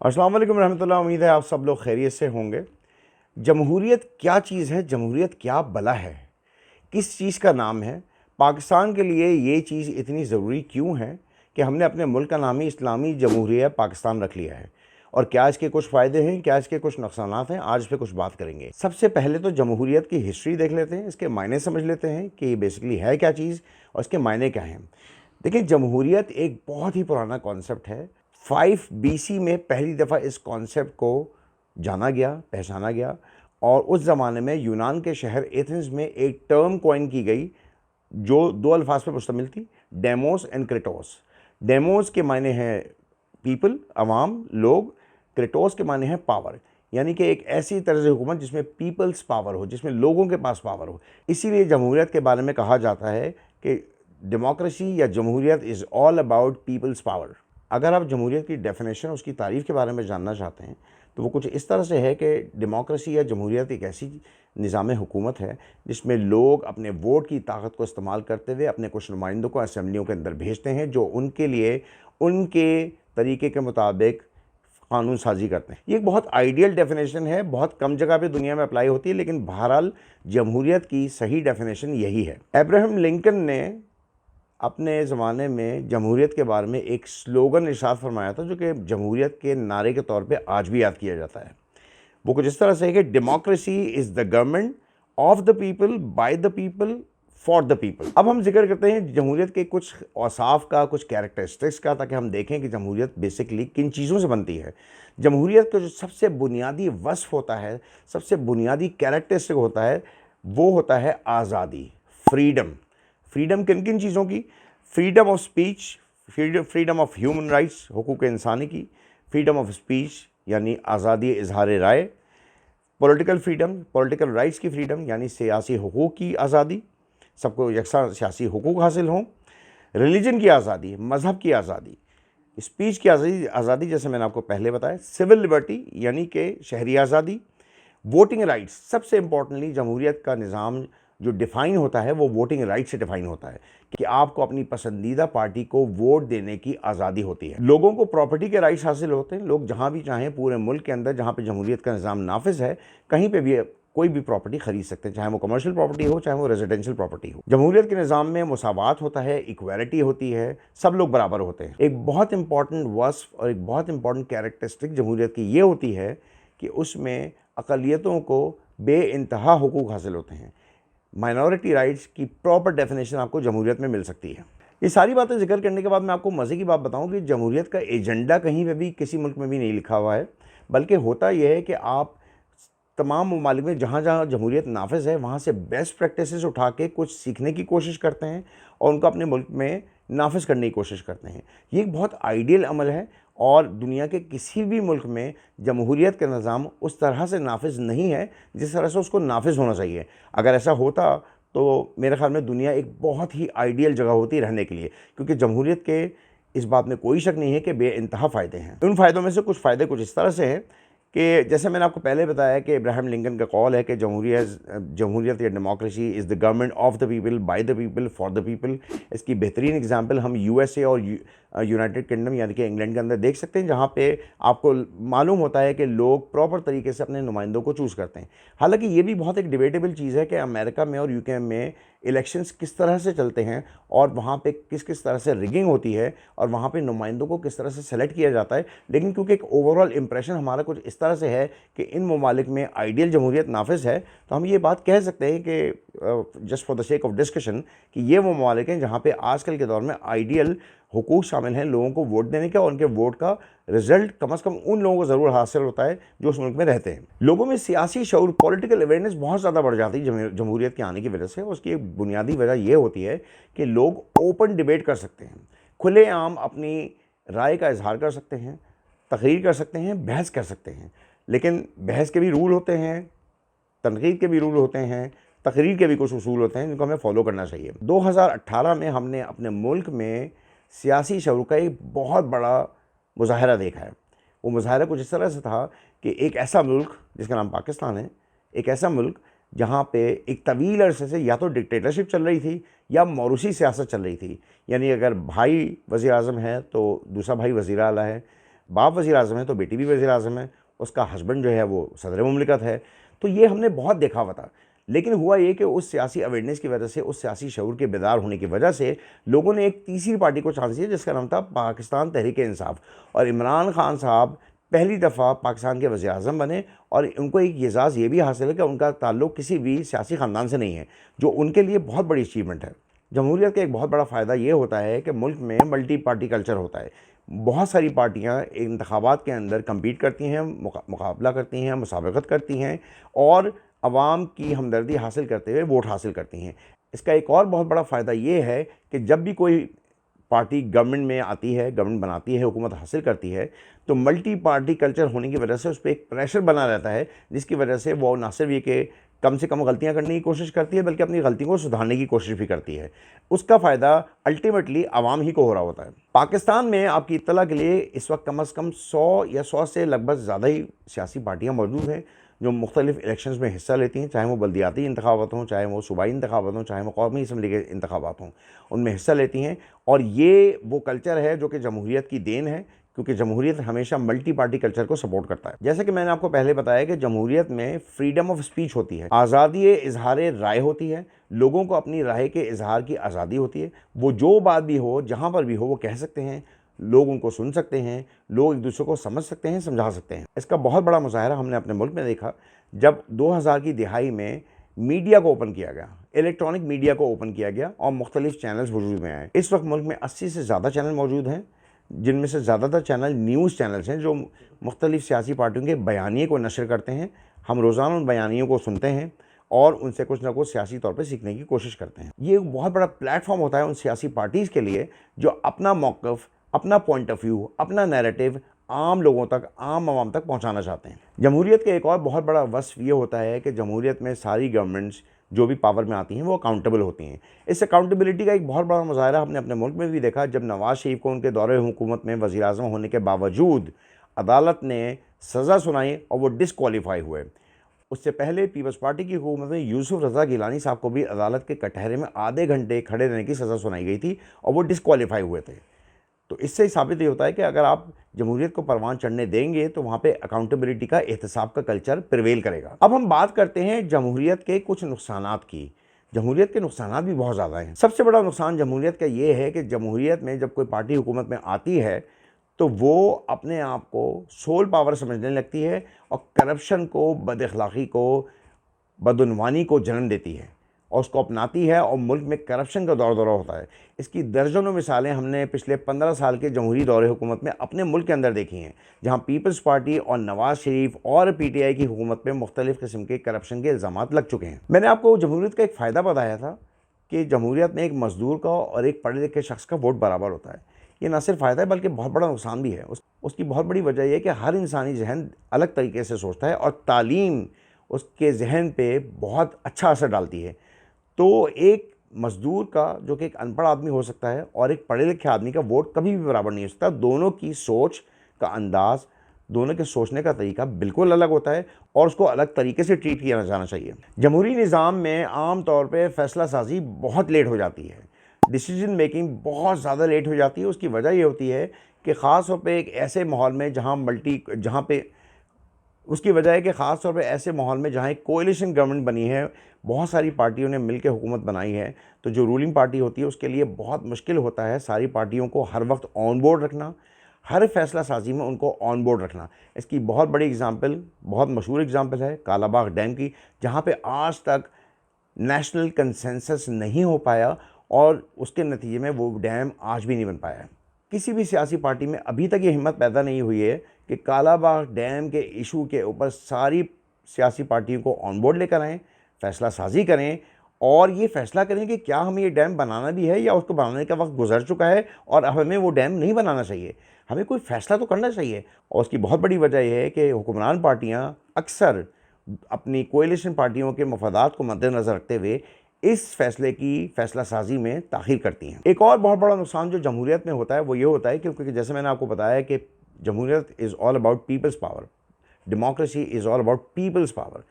अस्सलाम वालेकुम रहमतुल्लाह। उम्मीद है आप सब लोग खैरियत से होंगे। जमहूरियत क्या चीज़ है? जमहूरियत क्या बला है? किस चीज़ का नाम है? पाकिस्तान के लिए ये चीज़ इतनी ज़रूरी क्यों है कि हमने अपने मुल्क का नाम ही इस्लामी जमहूरियत पाकिस्तान रख लिया है? और क्या इसके कुछ फ़ायदे हैं, क्या इसके कुछ नुकसानात हैं? आज इस पे कुछ बात करेंगे। सबसे पहले तो जमहूरियत की हिस्ट्री देख लेते हैं, इसके मायने समझ लेते हैं कि बेसिकली है क्या चीज़ और इसके मायने क्या हैं। देखिए, जमहूरियत एक बहुत ही पुराना कॉन्सेप्ट है। 5 बीसी में पहली दफ़ा इस कॉन्सेप्ट को जाना गया, पहचाना गया और उस ज़माने में यूनान के शहर एथेंस में एक टर्म कॉइन की गई जो दो अल्फाज पर मुश्तमिल थी, डेमोस एंड क्रेटोस। डेमोस के मायने हैं पीपल, अवाम, लोग। क्रेटोस के मायने हैं पावर, यानी कि एक ऐसी तर्ज हुकूमत जिसमें पीपल्स पावर हो, जिसमें लोगों के पास पावर हो। इसीलिए जमहूरियत के बारे में कहा जाता है कि डेमोक्रेसी या जमहूरियत is all about peoples power. अगर आप जमहूरियत की डेफिनेशन, उसकी तारीफ़ के बारे में जानना चाहते हैं तो वो कुछ इस तरह से है कि डेमोक्रेसी या जमहूरियत एक ऐसी निज़ाम हुकूमत है जिसमें लोग अपने वोट की ताकत को इस्तेमाल करते हुए अपने कुछ नुमाइंदों को असम्बलियों के अंदर भेजते हैं जो उनके लिए उनके तरीके के मुताबिक कानून साजी करते हैं। ये एक बहुत आइडियल डेफिनेशन है, बहुत कम जगह पे दुनिया में अप्लाई होती है, लेकिन बहरहाल जमहूरियत की सही डेफिनेशन यही है। अब्राहम लिंकन ने अपने ज़माने में जमहूरियत के बारे में एक स्लोगन इरशाद फरमाया था जो कि जमहूरियत के नारे के तौर पे आज भी याद किया जाता है। वो कुछ इस तरह से है कि democracy is the government of the people, by the people, for the people. अब हम जिक्र करते हैं जमहूरियत के कुछ औसाफ का, कुछ कैरेक्टरिस्टिक्स का, ताकि हम देखें कि जमहूरियत बेसिकली किन चीज़ों से बनती है। जमहूरियत का जो सबसे बुनियादी वस्फ होता है, सबसे बुनियादी कैरेक्टरिस्टिक होता है, वो होता है आज़ादी, फ्रीडम। फ्रीडम किन किन चीज़ों की? Freedom of speech, freedom of human rights, हुकूक इंसानी की। फ्रीडम ऑफ स्पीच यानी आज़ादी इजहार राय। पॉलिटिकल फ्रीडम, पॉलिटिकल राइट्स की फ्रीडम यानी सियासी हुकूक की आज़ादी, सबको यकसा सियासी हुकूक हासिल हों। रिलीजन की आज़ादी, मज़हब की आज़ादी। स्पीच की आज़ादी, आज़ादी जैसे मैंने आपको पहले बताया। सिविल लिबर्टी यानी कि शहरी आज़ादी। वोटिंग राइट्स, सबसे इंपॉर्टेंटली जमहूरियत का निज़ाम जो डिफ़ाइन होता है वो वोटिंग राइट से डिफ़ाइन होता है कि आपको अपनी पसंदीदा पार्टी को वोट देने की आज़ादी होती है। लोगों को प्रॉपर्टी के राइट्स हासिल होते हैं। लोग जहाँ भी चाहें पूरे मुल्क के अंदर, जहाँ पे जमहूरियत का निज़ाम नाफिज है, कहीं पे भी कोई भी प्रॉपर्टी खरीद सकते हैं, चाहे वो कमर्शियल प्रॉपर्टी हो, चाहे वो रेजिडेंशियल प्रॉपर्टी हो। जमहूरियत के निज़ाम में मुसावात होता है, इक्वालिटी होती है, सब लोग बराबर होते हैं। एक बहुत इंपॉर्टेंट वस्फ और एक बहुत इंपॉर्टेंट कैरेक्टरिस्टिक जमहूरियत की ये होती है कि उसमें अक़लियतों को बेइंतहा हुकूक हासिल होते हैं। माइनॉरिटी राइट्स की प्रॉपर डेफिनेशन आपको जमहूरियत में मिल सकती है। ये सारी बातें जिक्र करने के बाद मैं आपको मज़े की बात बताऊं कि जमहूरियत का एजेंडा कहीं पे भी किसी मुल्क में भी नहीं लिखा हुआ है, बल्कि होता यह है कि आप तमाम ममालिक में जहाँ जहाँ जमहूरियत नाफिज है वहाँ से बेस्ट प्रैक्टिसेस उठा के कुछ सीखने की कोशिश करते हैं और उनको अपने मुल्क में नाफिज करने की कोशिश करते हैं। ये एक बहुत आइडियल अमल है और दुनिया के किसी भी मुल्क में जमहूरियत का निज़ाम उस तरह से नाफिज नहीं है जिस तरह से उसको नाफिज होना चाहिए। अगर ऐसा होता तो मेरे ख़्याल में दुनिया एक बहुत ही आइडियल जगह होती रहने के लिए, क्योंकि जमहूरियत के इस बात में कोई शक नहीं है कि बेइंतहा फ़ायदे हैं। उन फ़ायदों में से कुछ फ़ायदे कुछ इस तरह से हैं कि जैसे मैंने आपको पहले बताया कि इब्राहिम लिंकन का कॉल है कि जमहूरियत या democracy is the government of the people, by the people, for the people. इसकी बेहतरीन एग्जांपल हम यूएसए और यूनाइटेड किंगडम यानी कि इंग्लैंड के अंदर देख सकते हैं, जहाँ पे आपको मालूम होता है कि लोग प्रॉपर तरीके से अपने नुमाइंदों को चूज़ करते हैं। हालांकि ये भी बहुत एक डिबेटेबल चीज़ है कि अमेरिका में और यूके में इलेक्शंस किस तरह से चलते हैं और वहाँ पे किस किस तरह से रिगिंग होती है और वहाँ पे नुमाइंदों को किस तरह से सेलेक्ट किया जाता है। लेकिन क्योंकि एक ओवरऑल इंप्रेशन हमारा कुछ इस तरह से है कि इन ममालिक में आइडियल जमहूरियत नाफिज है, तो हम ये बात कह सकते हैं कि just for the sake of discussion कि ये वो ममालिक हैं जहाँ पे आजकल के दौर में आइडियल हुकूक शामिल हैं लोगों को वोट देने का, और उनके वोट का रिजल्ट कम से कम उन लोगों को ज़रूर हासिल होता है जो उस मुल्क में रहते हैं। लोगों में सियासी शऊर, पॉलिटिकल अवेयरनेस बहुत ज़्यादा बढ़ जाती है जमहूरियत के आने की वजह से। उसकी एक बुनियादी वजह यह होती है कि लोग ओपन डिबेट कर सकते हैं, खुलेआम अपनी राय का इजहार कर सकते हैं, तकरीर कर सकते हैं, बहस कर सकते हैं। लेकिन बहस के भी रूल होते हैं, तनकीद के भी रूल होते हैं, तकरीर के भी कुछ उसूल होते हैं जिनको हमें फॉलो करना चाहिए। 2018 में हमने अपने मुल्क में सियासी शऊर का एक बहुत बड़ा मुज़ाहरा देखा है। वो मुज़ाहरा कुछ इस तरह से था कि एक ऐसा मुल्क जिसका नाम पाकिस्तान है, एक ऐसा मुल्क जहाँ पे एक तवील अरसे से या तो डिक्टेटरशिप चल रही थी या मौरूसी सियासत चल रही थी। यानी अगर भाई वज़ीर आज़म है तो दूसरा भाई वज़ीर आला है, बाप वज़ीर आज़म है तो बेटी भी वज़ीर आज़म है, उसका हस्बैंड जो है वो सदर मुमलिकत है। तो ये हमने बहुत देखा हुआ था। लेकिन हुआ ये कि उस सियासी अवेयरनेस की वजह से, उस सियासी शऊर के बेदार होने की वजह से लोगों ने एक तीसरी पार्टी को चांस दिया जिसका नाम था पाकिस्तान तहरीक-ए-इंसाफ। और इमरान खान साहब पहली दफ़ा पाकिस्तान के वज़ीर आज़म बने और उनको एक एज़ाज़ ये भी हासिल है कि उनका ताल्लुक़ किसी भी सियासी ख़ानदान से नहीं है, जो उनके लिए बहुत बड़ी अचीवमेंट है। जमहूरियत का एक बहुत बड़ा फ़ायदा ये होता है कि मुल्क में मल्टी पार्टी कल्चर होता है। बहुत सारी पार्टियाँ इंतखाबात के अंदर कम्पीट करती हैं, मुकाबला करती हैं, मुसाबकत करती हैं और अवाम की हमदर्दी हासिल करते हुए वोट हासिल करती हैं। इसका एक और बहुत बड़ा फ़ायदा ये है कि जब भी कोई पार्टी गवर्नमेंट में आती है, गवर्नमेंट बनाती है, हुकूमत हासिल करती है, तो मल्टी पार्टी कल्चर होने की वजह से उस पर एक प्रेशर बना रहता है, जिसकी वजह से वो ना सिर्फ ये कि कम से कम गलतियां करने की कोशिश करती है, बल्कि अपनी गलतियों को सुधारने की कोशिश भी करती है। उसका फ़ायदा अल्टीमेटली आवाम ही को हो रहा होता है। पाकिस्तान में आपकी इत्तला के लिए इस वक्त कम अज़ कम 100 या 100 से लगभग ज़्यादा ही सियासी पार्टियाँ मौजूद हैं जो मुख्तलिफ़ इलेक्शंस में हिस्सा लेती हैं, चाहे वो बल्दियाती इंतखाबात हों, चाहे वो सूबाई इंतखाबात हों, चाहे वो कौमी असम्बली के इंतखाबात हों, उनमें हिस्सा लेती हैं। और ये वो कल्चर है जो कि जमहूरियत की देन है, क्योंकि जमहूरियत हमेशा मल्टी पार्टी कल्चर को सपोर्ट करता है। जैसे कि मैंने आपको पहले बताया कि जमहूरियत में फ्रीडम ऑफ स्पीच होती है, आज़ादी इजहार राय होती है, लोगों को अपनी राय के इजहार की आज़ादी होती है। वो जो बात भी हो, जहाँ पर भी हो, वो कह सकते हैं, लोग उनको सुन सकते हैं, लोग एक दूसरे को समझ सकते हैं, समझा सकते हैं। इसका बहुत बड़ा मुजाहरा हमने अपने मुल्क में देखा जब 2000 की दिहाई में मीडिया को ओपन किया गया, इलेक्ट्रॉनिक मीडिया को ओपन किया गया और मुख्तलिफ चैनल्स वजूद में आए। इस वक्त मुल्क में 80 से ज़्यादा चैनल मौजूद हैं, जिनमें से ज़्यादातर चैनल न्यूज़ चैनल्स हैं जो मुख्तलिफ सियासी पार्टियों के बयानिए को नशर करते हैं। हम रोज़ाना उन बयानियों को सुनते हैं और उनसे कुछ ना कुछ सियासी तौर पे सीखने की कोशिश करते हैं। ये एक बहुत बड़ा प्लेटफॉर्म होता है उन सियासी पार्टीज़ के लिए जो अपना मौक़िफ़, अपना पॉइंट ऑफ व्यू, अपना नैरेटिव आम लोगों तक, आम आवाम तक पहुंचाना चाहते हैं। जमहूरियत का एक और बहुत बड़ा वस्फ़ ये होता है कि जमहूरियत में सारी गवर्नमेंट्स जो भी पावर में आती हैं वो अकाउंटेबल होती हैं। इस अकाउंटेबिलिटी का एक बहुत बड़ा मुज़ाहरा हमने अपने मुल्क में भी देखा जब नवाज़ शरीफ को उनके दौरे हुकूमत में वज़ीर आज़म होने के बावजूद अदालत ने सज़ा सुनाई और वो डिसक्वालीफाई हुए। उससे पहले पीपल्स पार्टी की हुकूमत में यूसुफ रज़ा गिलानी साहब को भी अदालत के कटहरे में आधे घंटे खड़े रहने की सज़ा सुनाई गई थी और वो डिसक्वालीफाई हुए थे। तो इससे ही साबित ये होता है कि अगर आप जमहूरियत को परवान चढ़ने देंगे तो वहाँ पे अकाउंटेबिलिटी का, एहतसाब का कल्चर प्रिवेल करेगा। अब हम बात करते हैं जमहूरियत के कुछ नुकसानात की। जमहूरियत के नुकसानात भी बहुत ज़्यादा हैं। सबसे बड़ा नुकसान जमहूरियत का ये है कि जमहूरियत में जब कोई पार्टी हुकूमत में आती है तो वो अपने आप को सोल पावर समझने लगती है और करप्शन को, बदअखलाक़ी को, बदउनवानी को जन्म देती है और उसको अपनाती है और मुल्क में करप्शन का दौर दौरा होता है। इसकी दर्जनों मिसालें हमने पिछले 15 साल के जमहूरी दौरे हुकूमत में अपने मुल्क के अंदर देखी हैं, जहां पीपल्स पार्टी और नवाज़ शरीफ और PTI की हुकूमत में मुख्तलिफ़ किस्म के करप्शन के इल्ज़ामात लग चुके हैं। मैंने आपको जमहूरियत का एक फ़ायदा बताया था कि जमहूरियत में एक मज़दूर का और एक पढ़े लिखे शख्स का वोट बराबर होता है। ये न सिर्फ फ़ायदा है बल्कि बहुत बड़ा नुकसान भी है। उसकी बहुत बड़ी वजह यह है कि हर इंसानी जहन अलग तरीके से सोचता है और तालीम उसके जहन पे बहुत अच्छा असर डालती है। तो एक मज़दूर का, जो कि एक अनपढ़ आदमी हो सकता है, और एक पढ़े लिखे आदमी का वोट कभी भी बराबर नहीं हो सकता। दोनों की सोच का अंदाज़, दोनों के सोचने का तरीका बिल्कुल अलग होता है और उसको अलग तरीके से ट्रीट किया जाना चाहिए। जमहूरी निज़ाम में आम तौर पे फ़ैसला साजी बहुत लेट हो जाती है, डिसीजन मेकिंग बहुत ज़्यादा लेट हो जाती है। उसकी वजह ये होती है कि ख़ास तौर पे एक ऐसे माहौल में उसकी वजह है कि ख़ास तौर पे ऐसे माहौल में जहाँ एक कोएलिशन गवर्नमेंट बनी है, बहुत सारी पार्टियों ने मिलकर हुकूमत बनाई है, तो जो रूलिंग पार्टी होती है उसके लिए बहुत मुश्किल होता है सारी पार्टियों को हर वक्त ऑन बोर्ड रखना, हर फैसला साजी में उनको ऑन बोर्ड रखना। इसकी बहुत बड़ी एग्जांपल, बहुत मशहूर एग्जांपल है कालाबाग डैम की, जहाँ पे आज तक नेशनल कंसेंसस नहीं हो पाया और उसके नतीजे में वो डैम आज भी नहीं बन पाया है। किसी भी सियासी पार्टी में अभी तक ये हिम्मत पैदा नहीं हुई है कि कालाबाग डैम के इशू के ऊपर सारी सियासी पार्टियों को ऑन बोर्ड लेकर आएँ, फ़ैसला साजी करें और ये फ़ैसला करें कि क्या हमें ये डैम बनाना भी है या उसको बनाने का वक्त गुजर चुका है और अब हमें वो डैम नहीं बनाना चाहिए। हमें कोई फ़ैसला तो करना चाहिए। और उसकी बहुत बड़ी वजह यह है कि हुक्मरान पार्टियाँ अक्सर अपनी कोएलिशन पार्टियों के मफादात को मद्देनज़र रखते हुए इस फैसले की फ़ैसला साजी में ताख़ीर करती हैं। एक और बहुत बड़ा नुकसान जो जमहूरियत में होता है वो ये होता है क्योंकि जैसे मैंने आपको बताया कि जमहूरियत is all about peoples power, democracy is all about peoples power.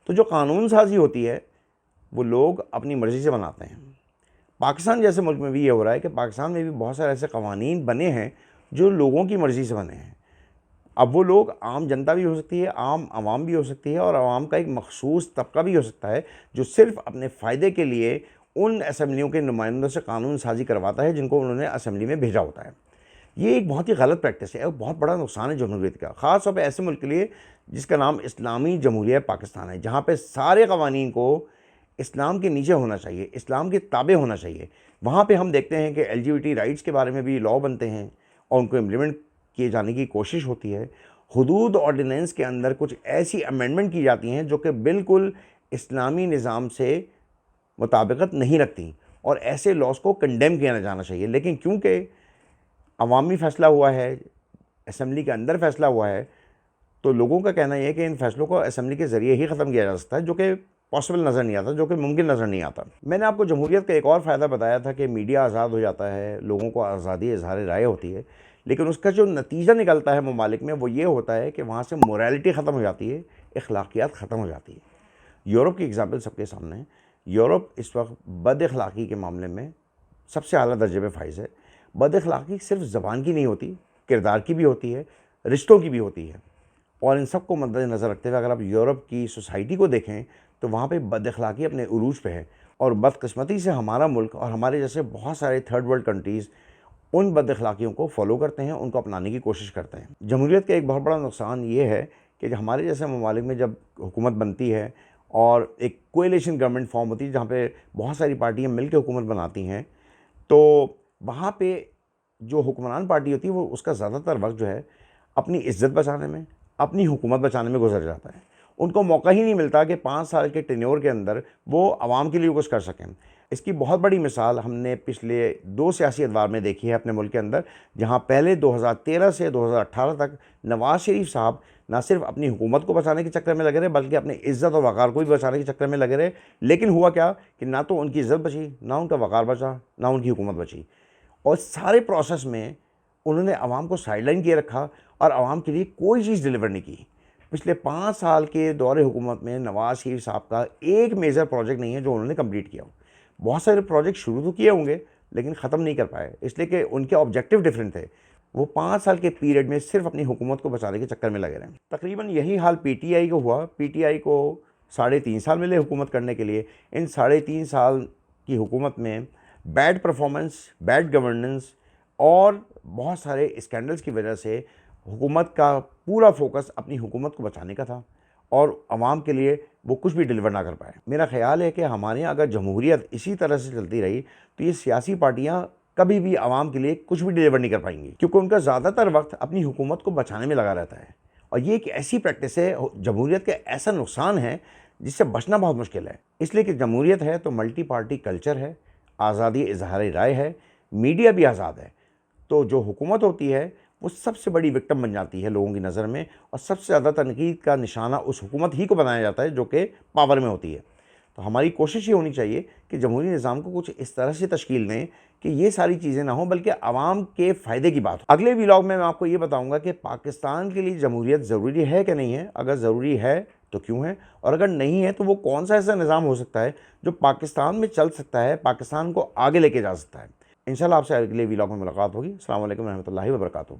तो जो कानून साजी होती है वो लोग अपनी मर्ज़ी से बनाते हैं। पाकिस्तान जैसे मुल्क में भी ये हो रहा है कि पाकिस्तान में भी बहुत सारे ऐसे कवानीन बने हैं जो लोगों की मर्ज़ी से बने हैं, अब वो लोग आम जनता भी हो सकती है, आम आवाम भी हो सकती है, और आवाम का एक मखसूस तबका भी हो सकता है जो सिर्फ अपने फ़ायदे के लिए उन असम्बलियों के नुमाइंदों से कानून साजी करवाता है जिनको उन्होंने असम्बली में भेजा होता है। ये एक बहुत ही गलत प्रैक्टिस है और बहुत बड़ा नुकसान है जमहूरियत का, ख़ास तौर पर ऐसे मुल्क के लिए जिसका नाम इस्लामी जमहूरियत पाकिस्तान है, जहाँ पे सारे कवानीन को इस्लाम के नीचे होना चाहिए, इस्लाम के ताबे होना चाहिए। वहाँ पे हम देखते हैं कि LGBT राइट्स के बारे में भी लॉ बनते हैं और उनको इम्प्लीमेंट किए जाने की कोशिश होती है। हुदूद ऑर्डिनेंस के अंदर कुछ ऐसी अमेंडमेंट की जाती हैं जो कि बिल्कुल इस्लामी निज़ाम से मुताबिकत नहीं रखती, और ऐसे लॉस को कंडेम किया जाना चाहिए। लेकिन क्योंकि अवामी फ़ैसला हुआ है, असम्बली के अंदर फ़ैसला हुआ है, तो लोगों का कहना यह है कि इन फैसलों को असम्बली के ज़रिए ही ख़त्म किया जा सकता है, जो कि पॉसिबल नज़र नहीं आता, जो कि मुमकिन नज़र नहीं आता। मैंने आपको जमहूरियत का एक और फ़ायदा बताया था कि मीडिया आज़ाद हो जाता है, लोगों को आज़ादी इज़हार राय होती है, लेकिन उसका जो नतीजा निकलता है ममालिक में वो ये होता है कि वहाँ से मोरालिटी ख़त्म हो जाती है, अखलाकियात ख़त्म हो जाती है। यूरोप की एग्ज़ाम्पल सबके सामने है। यूरोप इस वक्त बद अखलाक़ी के मामले में सबसे आला दर्जे पे फाइज़ है। बद अखलाक़ी सिर्फ ज़बान की नहीं होती, किरदार की भी होती है, रिश्तों की भी होती है। और इन सब को मद्देनज़र रखते हुए अगर आप यूरोप की सोसाइटी को देखें तो वहाँ पे बद अखलाक़ी अपने उरूज पे है, और बदकिस्मती से हमारा मुल्क और हमारे जैसे बहुत सारे थर्ड वर्ल्ड कंट्रीज़ उन बद अखलाक़ियों को फॉलो करते हैं, उनको अपनाने की कोशिश करते हैं। जमहूरियत का एक बहुत बड़ा नुकसान ये है कि हमारे जैसे ममालिक में जब हुकूमत बनती है और एक कोएलिशन गवर्नमेंट फॉर्म होती है जहाँ पे बहुत सारी पार्टियाँ मिल के हुकूमत बनाती हैं, तो वहाँ पे जो हुक्मरान पार्टी होती है वो उसका ज़्यादातर वक्त जो है अपनी इज़्ज़त बचाने में, अपनी हुकूमत बचाने में गुजर जाता है। उनको मौका ही नहीं मिलता कि 5 साल के टेन्योर के अंदर वो आवाम के लिए कुछ कर सकें। इसकी बहुत बड़ी मिसाल हमने पिछले 2 सियासी अदवार में देखी है अपने मुल्क के अंदर, जहाँ पहले 2013 से 2018 तक नवाज़ शरीफ साहब ना सिर्फ अपनी हुकूमत को बचाने के चक्कर में लगे रहे, बल्कि अपनी इज़्ज़त और वक़ार को भी बचाने के चक्कर में लगे रहे। लेकिन हुआ क्या कि ना तो उनकी इज़्ज़त बची, ना उनका वक़ार बचा, ना उनकी हुकूमत बची, और सारे प्रोसेस में उन्होंने आवाम को साइडलाइन किए रखा और आवाम के लिए कोई चीज़ डिलीवर नहीं की। पिछले 5 साल के दौरे हुकूमत में नवाज़ शरीफ साहब का एक मेजर प्रोजेक्ट नहीं है जो उन्होंने कंप्लीट किया हो। बहुत सारे प्रोजेक्ट शुरू तो किए होंगे लेकिन ख़त्म नहीं कर पाए, इसलिए कि उनके ऑब्जेक्टिव डिफरेंट थे। वो 5 साल के पीरियड में सिर्फ अपनी हुकूमत को बचाने के चक्कर में लगे रहे। तकरीबन यही हाल PTI को हुआ। PTI को 3.5 साल मिले हुकूमत करने के लिए। इन 3.5 साल की हुकूमत में बैड परफॉर्मेंस, बैड गवर्नेंस और बहुत सारे स्कैंडल्स की वजह से हुकूमत का पूरा फोकस अपनी हुकूमत को बचाने का था और आवाम के लिए वो कुछ भी डिलीवर ना कर पाए। मेरा ख़्याल है कि हमारे यहाँ अगर जमहूरियत इसी तरह से चलती रही तो ये सियासी पार्टियाँ कभी भी आवाम के लिए कुछ भी डिलीवर नहीं कर पाएंगी, क्योंकि उनका ज़्यादातर वक्त अपनी हुकूमत को बचाने में लगा रहता है। और ये एक ऐसी प्रैक्टिस है, जमहूरियत का ऐसा नुकसान है जिससे बचना बहुत मुश्किल है। इसलिए कि जमहूरियत है तो मल्टी पार्टी कल्चर है, आज़ादी इज़हार राय है, मीडिया भी आज़ाद है। तो जो हुकूमत होती है वो सबसे बड़ी विक्टिम बन जाती है लोगों की नज़र में, और सबसे ज़्यादा तनकीद का निशाना उस हुकूमत ही को बनाया जाता है जो कि पावर में होती है। तो हमारी कोशिश ये होनी चाहिए कि जमहूरी निज़ाम को कुछ इस तरह से तश्कील दें कि ये सारी चीज़ें ना हों, बल्कि आवाम के फ़ायदे की बात हो। अगले व्लॉग में मैं आपको ये बताऊँगा कि पाकिस्तान के लिए जमहूरियत ज़रूरी है कि नहीं है, अगर ज़रूरी है तो क्यों है, और अगर नहीं है तो वो कौन सा ऐसा निज़ाम हो सकता है जो पाकिस्तान में चल सकता है, पाकिस्तान को आगे लेके जा सकता है। इंशाल्लाह आपसे अगले व्लॉग में मुलाकात होगी। अस्सलाम वालेकुम रहमतुल्लाहि व बरकातुहू।